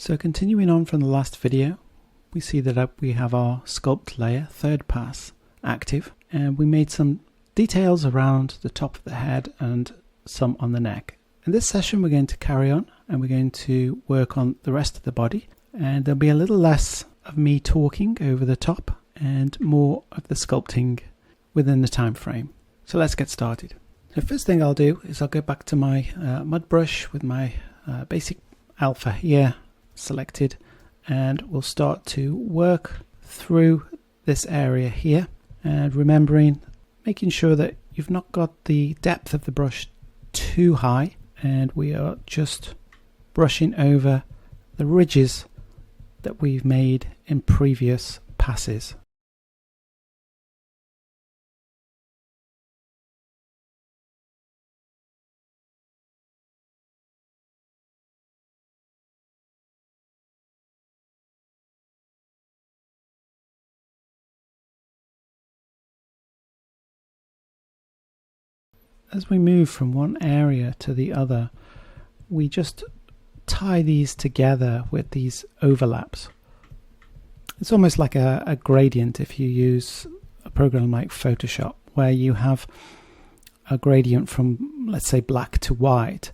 So continuing on from the last video, we see that we have our sculpt layer, third pass, active, and we made some details around the top of the head and some on the neck. In this session we're going to carry on and we're going to work on the rest of the body, and there'll be a little less of me talking over the top and more of the sculpting within the time frame. So let's get started. The first thing I'll do is I'll go back to my mud brush with my basic alpha here selected, and we'll start to work through this area here, and remembering, making sure that you've not got the depth of the brush too high, and we are just brushing over the ridges that we've made in previous passes. As we move from one area to the other, we just tie these together with these overlaps. It's almost like a gradient if you use a program like Photoshop, where you have a gradient from, let's say, black to white,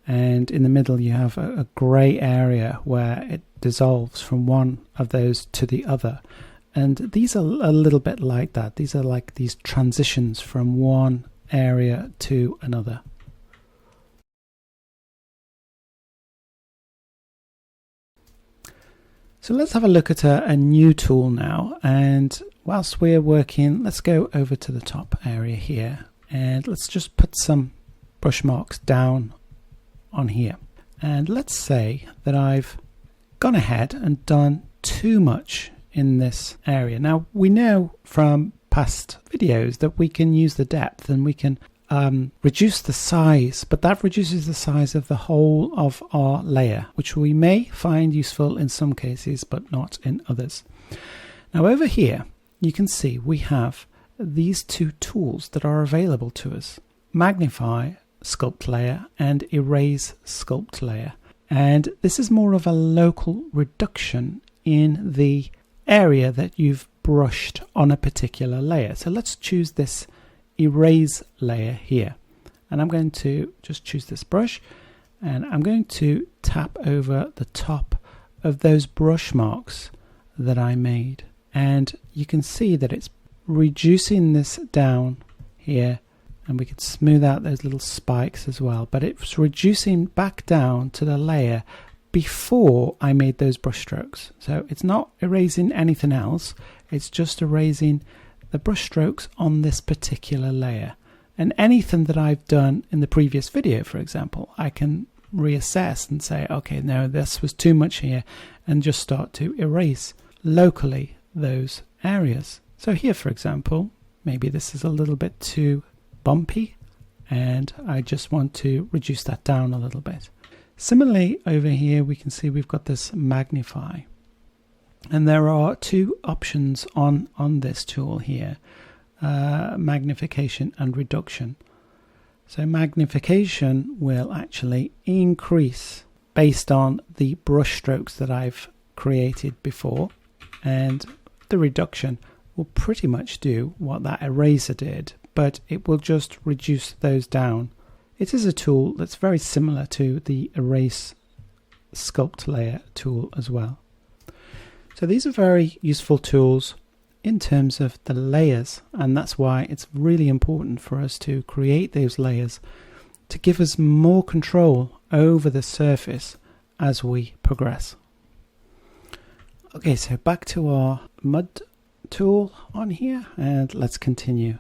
and in the middle you have a grey area where it dissolves from one of those to the other. And these are a little bit like that. These are like these transitions from one area to another. So let's have a look at a new tool now, and whilst we're working, let's go over to the top area here and let's just put some brush marks down on here. And let's say that I've gone ahead and done too much in this area. Now we know from past videos that we can use the depth and we can reduce the size, but that reduces the size of the whole of our layer, which we may find useful in some cases but not in others. Now over here you can see we have these two tools that are available to us: magnify sculpt layer and erase sculpt layer, and this is more of a local reduction in the area that you've brushed on a particular layer. So let's choose this erase layer here, and I'm going to just choose this brush and I'm going to tap over the top of those brush marks that I made, and you can see that it's reducing this down here, and we could smooth out those little spikes as well, but it's reducing back down to the layer before I made those brush strokes. So it's not erasing anything else, it's just erasing the brush strokes on this particular layer. And anything that I've done in the previous video, for example, I can reassess and say, okay, no, this was too much here, and just start to erase locally those areas. So here, for example, maybe this is a little bit too bumpy and I just want to reduce that down a little bit. Similarly, over here we can see we've got this magnify, and there are two options on this tool here, magnification and reduction. So magnification will actually increase based on the brush strokes that I've created before, and the reduction will pretty much do what that eraser did, but it will just reduce those down. It is a tool that's very similar to the erase sculpt layer tool as well. So these are very useful tools in terms of the layers, and that's why it's really important for us to create those layers to give us more control over the surface as we progress. Okay, so back to our mud tool on here, and let's continue.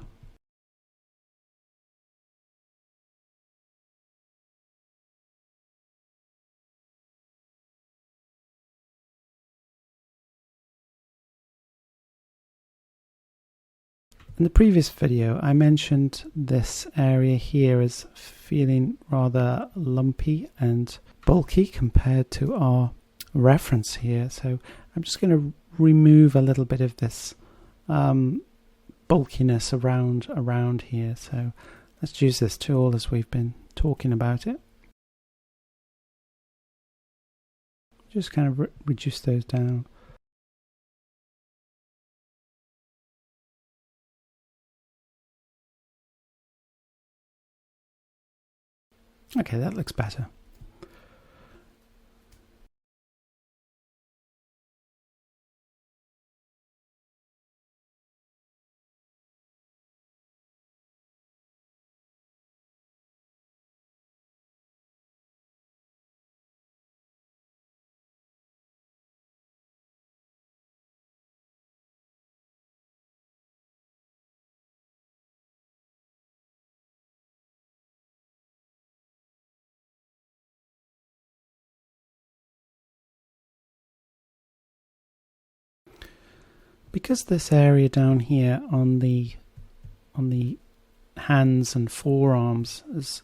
In the previous video I mentioned this area here as feeling rather lumpy and bulky compared to our reference here, so I'm just going to remove a little bit of this bulkiness around here. So let's use this tool as we've been talking about it. Just kind of reduce those down. Okay, that looks better. Because this area down here on the hands and forearms is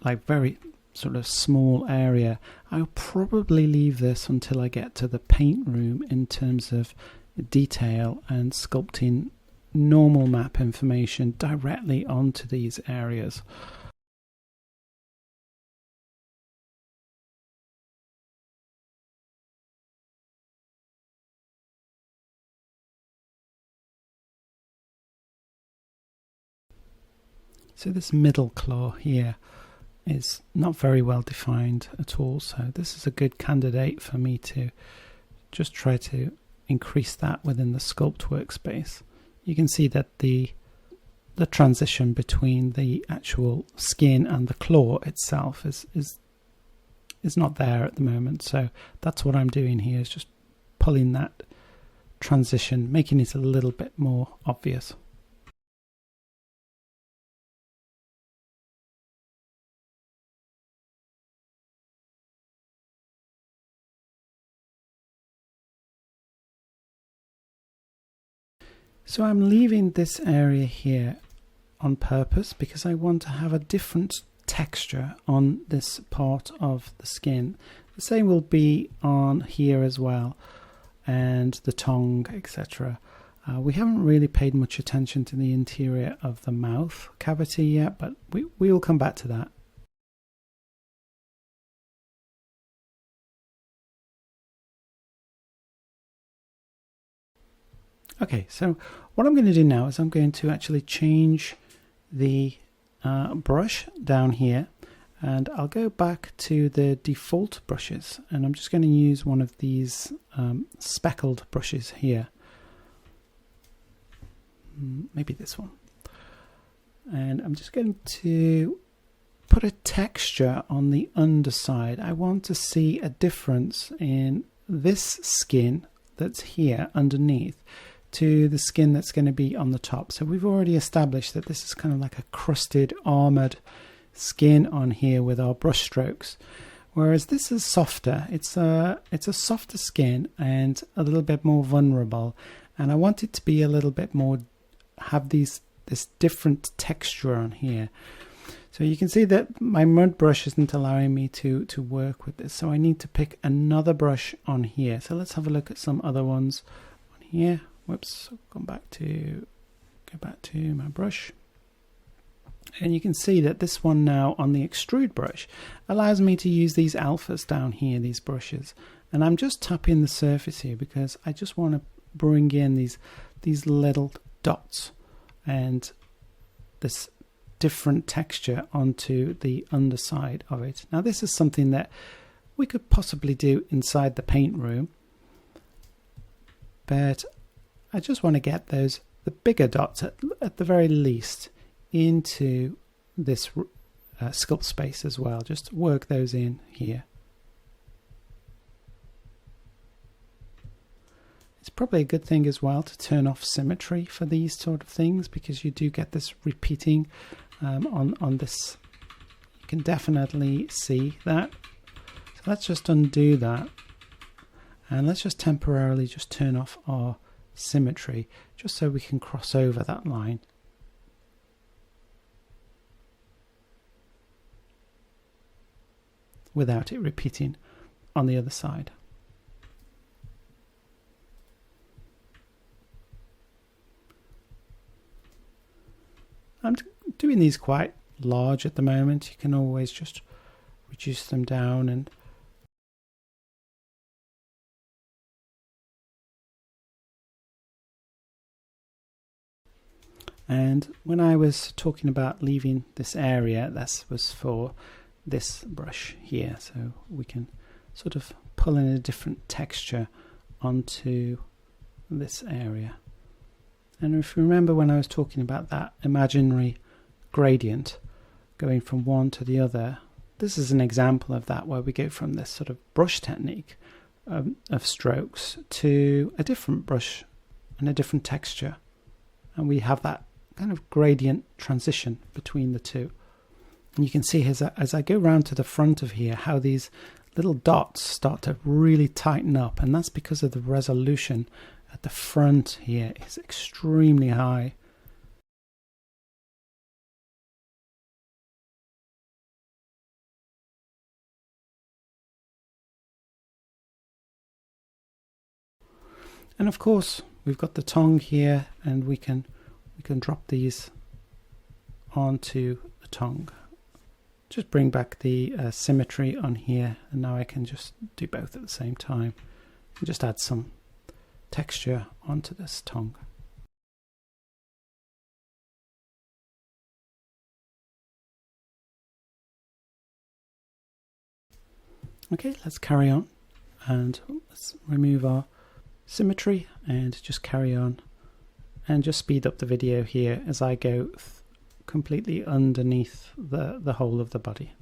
like very sort of small area, I'll probably leave this until I get to the paint room in terms of detail and sculpting normal map information directly onto these areas. So this middle claw here is not very well defined at all, so this is a good candidate for me to just try to increase that within the sculpt workspace. You can see that the transition between the actual skin and the claw itself is not there at the moment, so that's what I'm doing here, is just pulling that transition, making it a little bit more obvious. So I'm leaving this area here on purpose because I want to have a different texture on this part of the skin. The same will be on here as well, and the tongue, etc. We haven't really paid much attention to the interior of the mouth cavity yet, but we will come back to that. Okay, so what I'm going to do now is I'm going to actually change the brush down here, and I'll go back to the default brushes, and I'm just going to use one of these speckled brushes here. Maybe this one. And I'm just going to put a texture on the underside. I want to see a difference in this skin that's here underneath to the skin that's going to be on the top. So we've already established that this is kind of like a crusted, armored skin on here with our brush strokes, whereas this is softer. It's a softer skin and a little bit more vulnerable, and I want it to be a little bit more, have this different texture on here. So you can see that my mud brush isn't allowing me to work with this, so I need to pick another brush on here. So let's have a look at some other ones on here. Whoops, go back to my brush, and you can see that this one now on the extrude brush allows me to use these alphas down here, these brushes, and I'm just tapping the surface here because I just want to bring in these little dots and this different texture onto the underside of it. Now this is something that we could possibly do inside the paint room, but I just want to get the bigger dots at the very least into this sculpt space as well. Just work those in here. It's probably a good thing as well to turn off symmetry for these sort of things, because you do get this repeating on this. You can definitely see that. So let's just undo that, and let's just temporarily just turn off our symmetry just so we can cross over that line. Without it repeating on the other side. I'm doing these quite large at the moment. You can always just reduce them down and And when I was talking about leaving this area, that was for this brush here, so we can sort of pull in a different texture onto this area. And if you remember when I was talking about that imaginary gradient going from one to the other, this is an example of that, where we go from this sort of brush technique of strokes to a different brush and a different texture, and we have that kind of gradient transition between the two. And you can see as I go round to the front of here how these little dots start to really tighten up, and that's because of the resolution at the front here is extremely high. And of course we've got the tongue here, and we can drop these onto the tongue. Just bring back the symmetry on here, and now I can just do both at the same time and just add some texture onto this tongue. Okay, let's carry on, and let's remove our symmetry and just carry on, and just speed up the video here as I go completely underneath the whole of the body.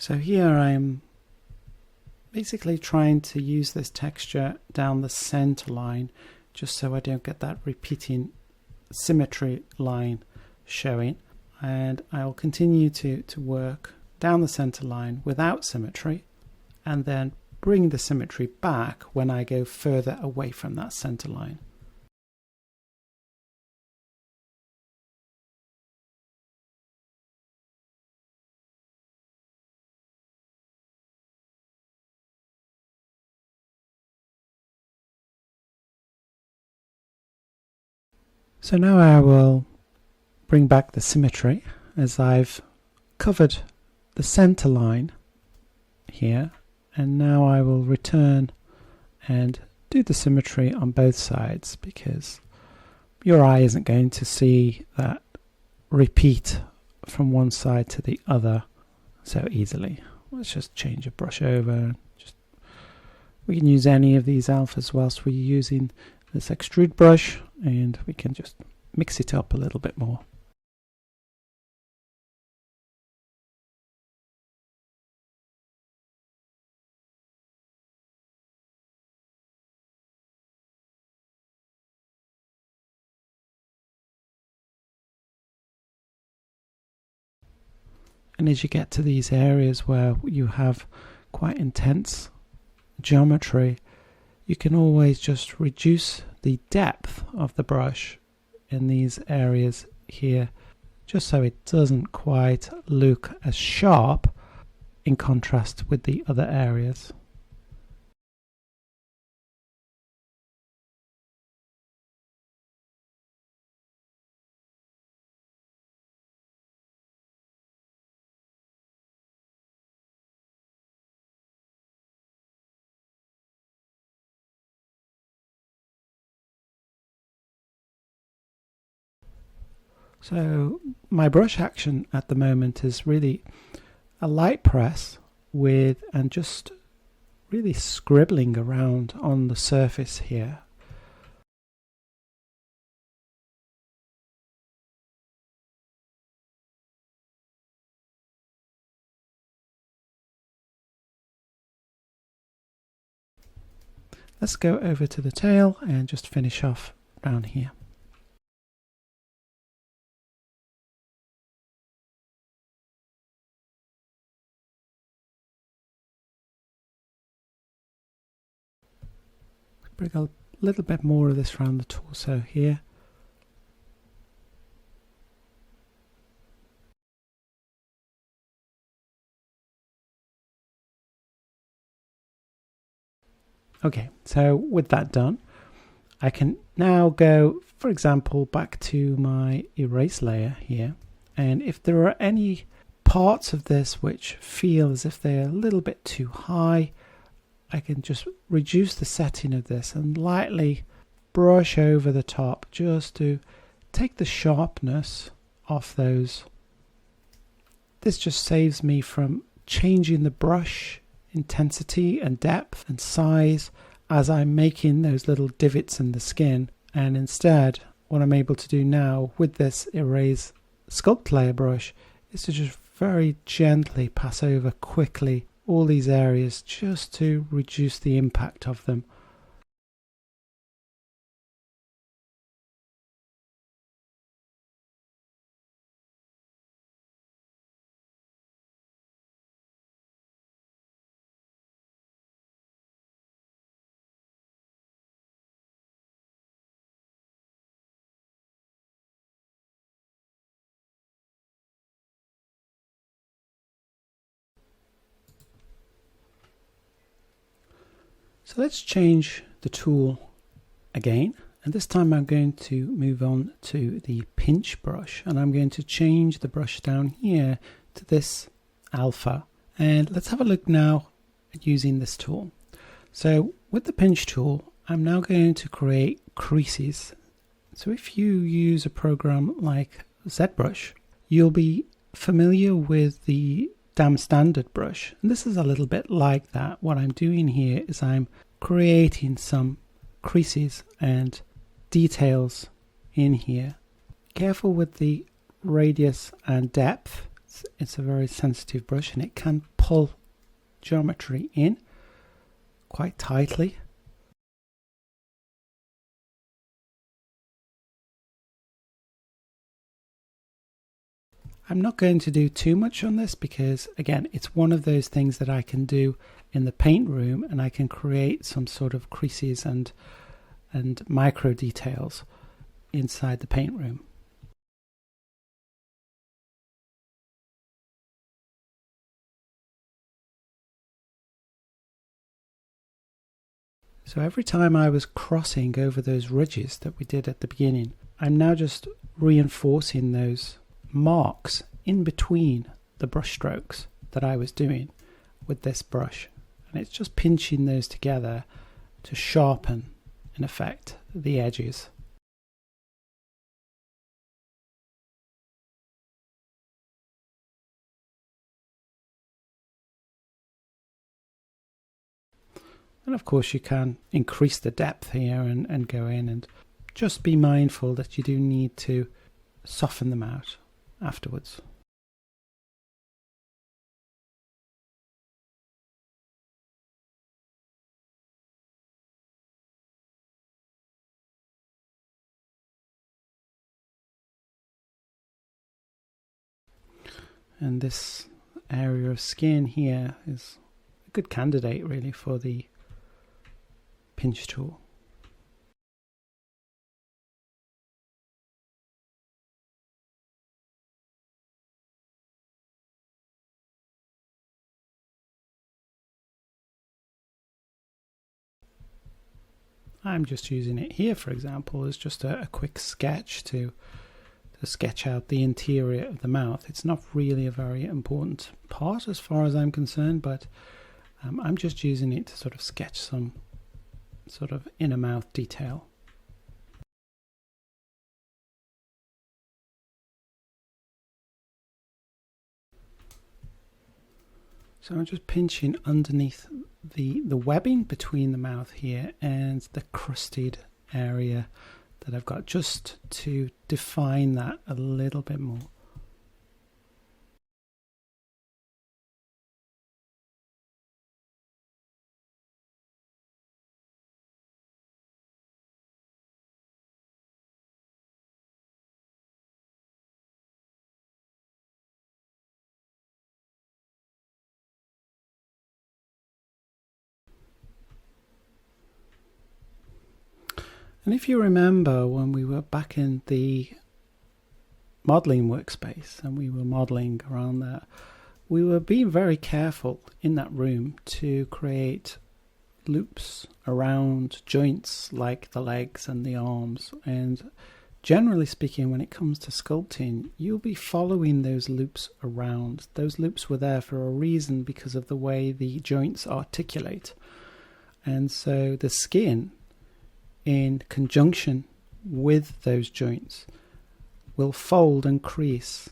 So here I'm basically trying to use this texture down the center line, just so I don't get that repeating symmetry line showing, and I'll continue to work down the center line without symmetry, and then bring the symmetry back when I go further away from that center line. So now I will bring back the symmetry as I've covered the center line here, and now I will return and do the symmetry on both sides, because your eye isn't going to see that repeat from one side to the other so easily. Let's just change a brush over. We can use any of these alphas whilst we're using this extrude brush, and we can just mix it up a little bit more. And as you get to these areas where you have quite intense geometry, you can always just reduce the depth of the brush in these areas here, just so it doesn't quite look as sharp in contrast with the other areas. So my brush action at the moment is really a light press with, and just really scribbling around on the surface here. Let's go over to the tail and just finish off down here. Bring a a little bit more of this around the torso here. Okay, so with that done, I can now go, for example, back to my erase layer here, and if there are any parts of this which feel as if they're a little bit too high, I can just reduce the setting of this and lightly brush over the top just to take the sharpness off those. This just saves me from changing the brush intensity and depth and size as I'm making those little divots in the skin, and instead what I'm able to do now with this erase sculpt layer brush is to just very gently pass over quickly all these areas just to reduce the impact of them. So let's change the tool again, and this time I'm going to move on to the pinch brush, and I'm going to change the brush down here to this alpha, and let's have a look now at using this tool. So with the pinch tool, I'm now going to create creases. So if you use a program like ZBrush, you'll be familiar with the damn standard brush, and this is a little bit like that. What I'm doing here is I'm creating some creases and details in here. Careful with the radius and depth. It's a very sensitive brush and it can pull geometry in quite tightly. I'm not going to do too much on this because, again, it's one of those things that I can do in the paint room, and I can create some sort of creases and micro details inside the paint room. So every time I was crossing over those ridges that we did at the beginning, I'm now just reinforcing those marks in between the brush strokes that I was doing with this brush, and it's just pinching those together to sharpen, in effect, the edges. And of course you can increase the depth here and go in, and just be mindful that you do need to soften them out afterwards. And this area of skin here is a good candidate really for the pinch tool. I'm just using it here, for example, as just a quick sketch to sketch out the interior of the mouth. It's not really a very important part as far as I'm concerned, but I'm just using it to sort of sketch some sort of inner mouth detail. So I'm just pinching underneath the webbing between the mouth here and the crusted area that I've got, just to define that a little bit more. And if you remember when we were back in the modeling workspace and we were modeling around that, we were being very careful in that room to create loops around joints like the legs and the arms. And generally speaking, when it comes to sculpting, you'll be following those loops around. Those loops were there for a reason because of the way the joints articulate. And so the skin, in conjunction with those joints, will fold and crease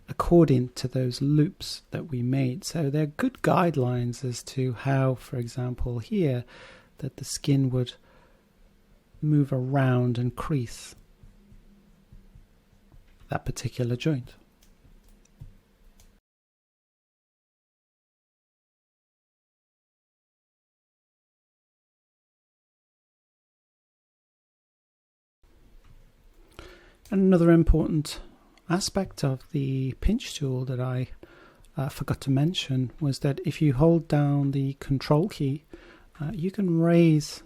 according to those loops that we made. So they're good guidelines as to how, for example, here, that the skin would move around and crease that particular joint. And another important aspect of the pinch tool that I forgot to mention was that if you hold down the control key, you can raise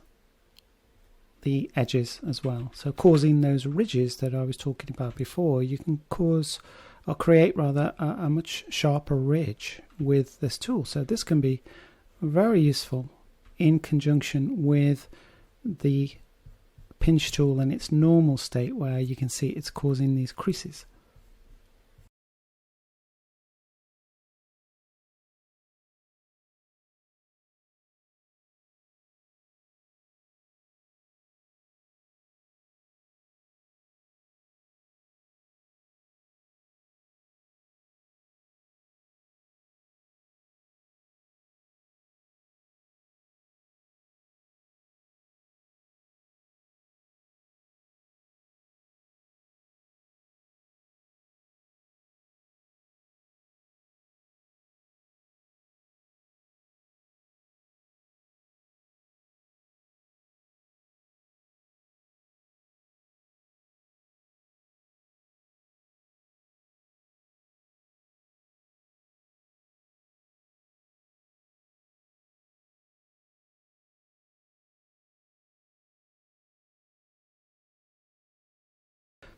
the edges as well. So causing those ridges that I was talking about before, you can cause or create rather a much sharper ridge with this tool. So this can be very useful in conjunction with the pinch tool in its normal state, where you can see it's causing these creases.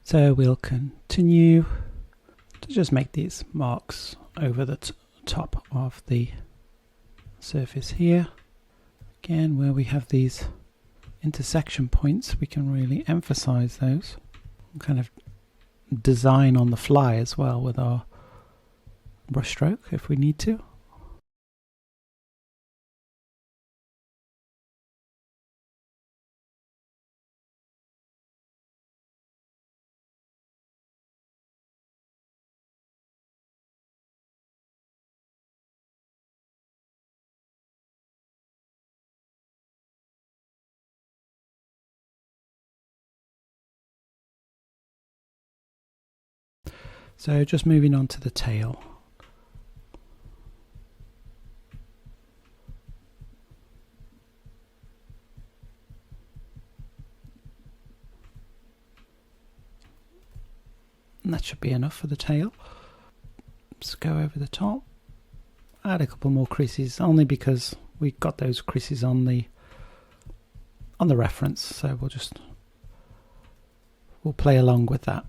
So we'll continue to just make these marks over the top of the surface here. Again, where we have these intersection points, we can really emphasize those. Kind of design on the fly as well with our brush stroke if we need to. So just moving on to the tail. And that should be enough for the tail. Let's go over the top. Add a couple more creases, only because we got those creases on the reference, so we'll play along with that.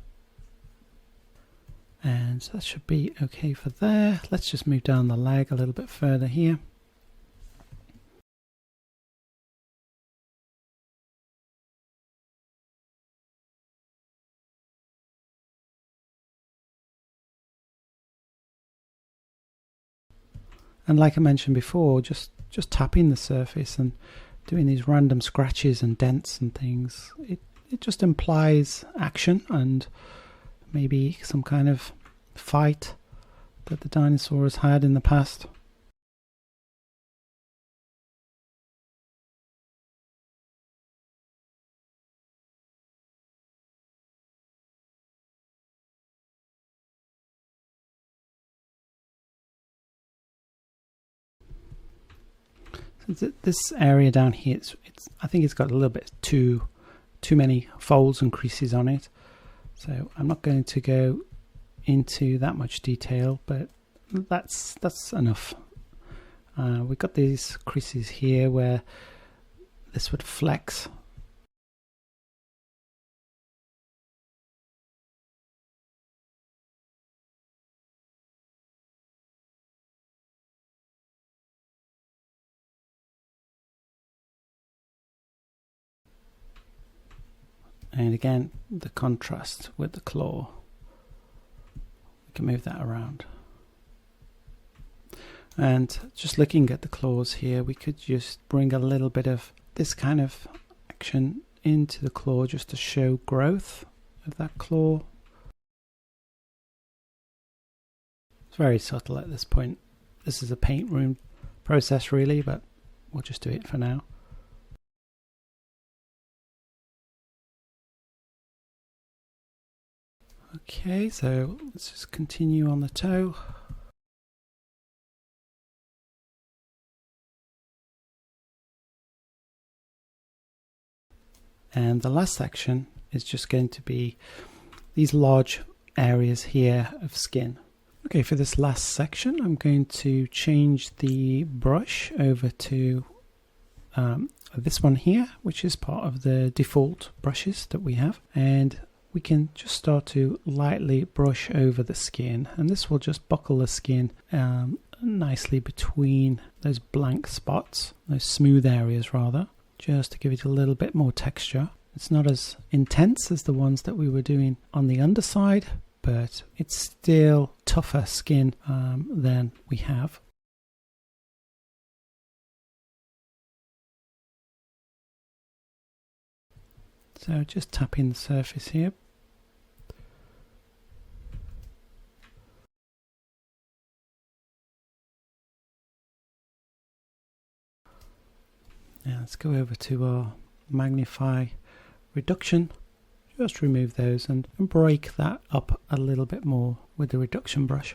And that should be okay for there. Let's just move down the leg a little bit further here. And like I mentioned before, just tapping the surface and doing these random scratches and dents and things, it just implies action and maybe some kind of fight that the dinosaur has had in the past. So this area down here, I think it's got a little bit too many folds and creases on it. So I'm not going to go into that much detail, but that's enough. We've got these creases here where this would flex And again, the contrast with the claw, we can move that around. And just looking at the claws here, we could just bring a little bit of this kind of action into the claw just to show growth of that claw. It's very subtle at this point. This is a paint room process really, but we'll just do it for now. Okay, so let's just continue on the toe. And the last section is just going to be these large areas here of skin. Okay, for this last section, I'm going to change the brush over to this one here, which is part of the default brushes that we have. And we can just start to lightly brush over the skin, and this will just buckle the skin nicely between those blank spots, those smooth areas rather, just to give it a little bit more texture. It's not as intense as the ones that we were doing on the underside, but it's still tougher skin than we have. So just tapping the surface here. Now let's go over to our magnify reduction. Just remove those and break that up a little bit more with the reduction brush.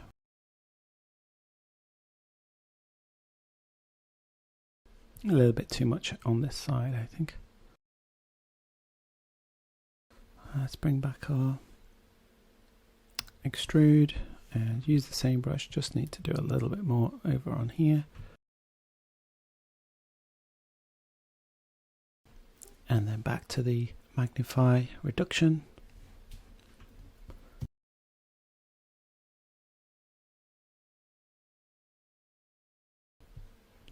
A little bit too much on this side, I think. Let's bring back our extrude and use the same brush, just need to do a little bit more over on here. And then back to the magnify reduction.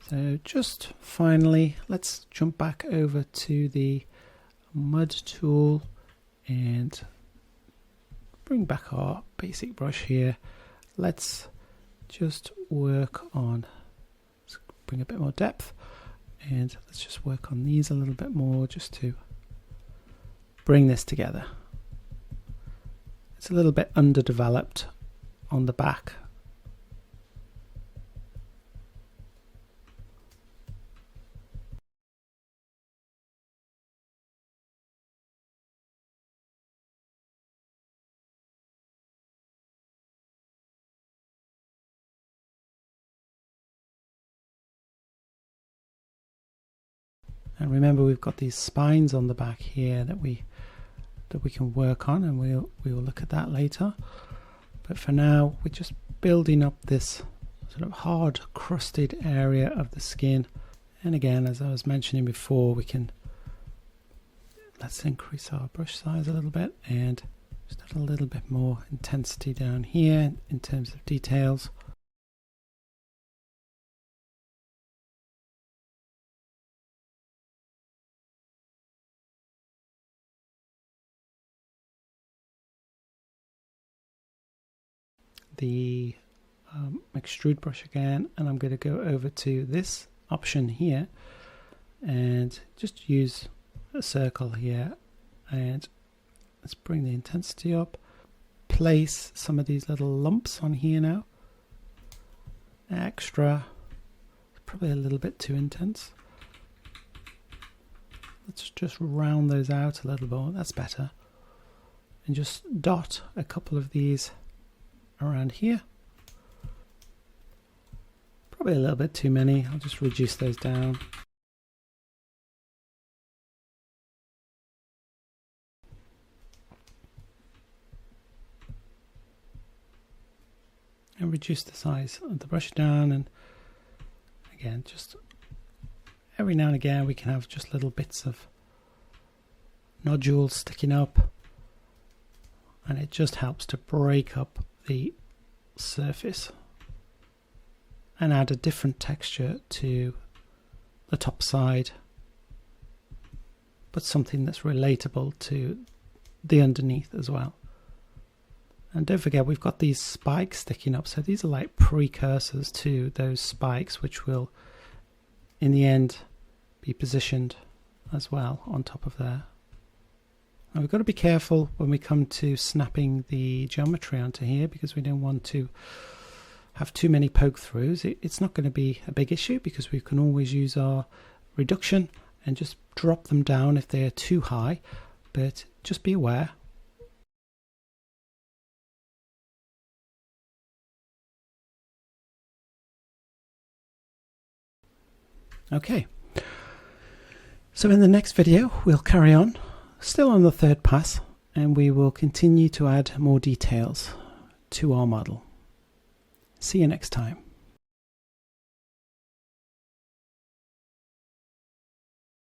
So just finally, let's jump back over to the mud tool and bring back our basic brush here. Let's just work on, let's bring a bit more depth, and let's just work on these a little bit more just to bring this together. It's a little bit underdeveloped on the back. And remember, we've got these spines on the back here that we can work on, and we will look at that later. But for now, we're just building up this sort of hard crusted area of the skin. And again, as I was mentioning before, let's increase our brush size a little bit and just add a little bit more intensity down here in terms of details. The extrude brush again, and I'm going to go over to this option here and just use a circle here, and let's bring the intensity up, place some of these little lumps on here now. Extra, probably a little bit too intense. Let's just round those out a little more, that's better, and just dot a couple of these around here. Probably a little bit too many, I'll just reduce those down. And reduce the size of the brush down, and again, just every now and again we can have just little bits of nodules sticking up, and it just helps to break up the surface and add a different texture to the top side, but something that's relatable to the underneath as well. And don't forget, we've got these spikes sticking up, so these are like precursors to those spikes, which will in the end be positioned as well on top of there. Now we've got to be careful when we come to snapping the geometry onto here, because we don't want to have too many poke throughs. It's not going to be a big issue because we can always use our reduction and just drop them down if they're too high, but just be aware. Okay, so in the next video we'll carry on, still on the third pass, and we will continue to add more details to our model. See you next time.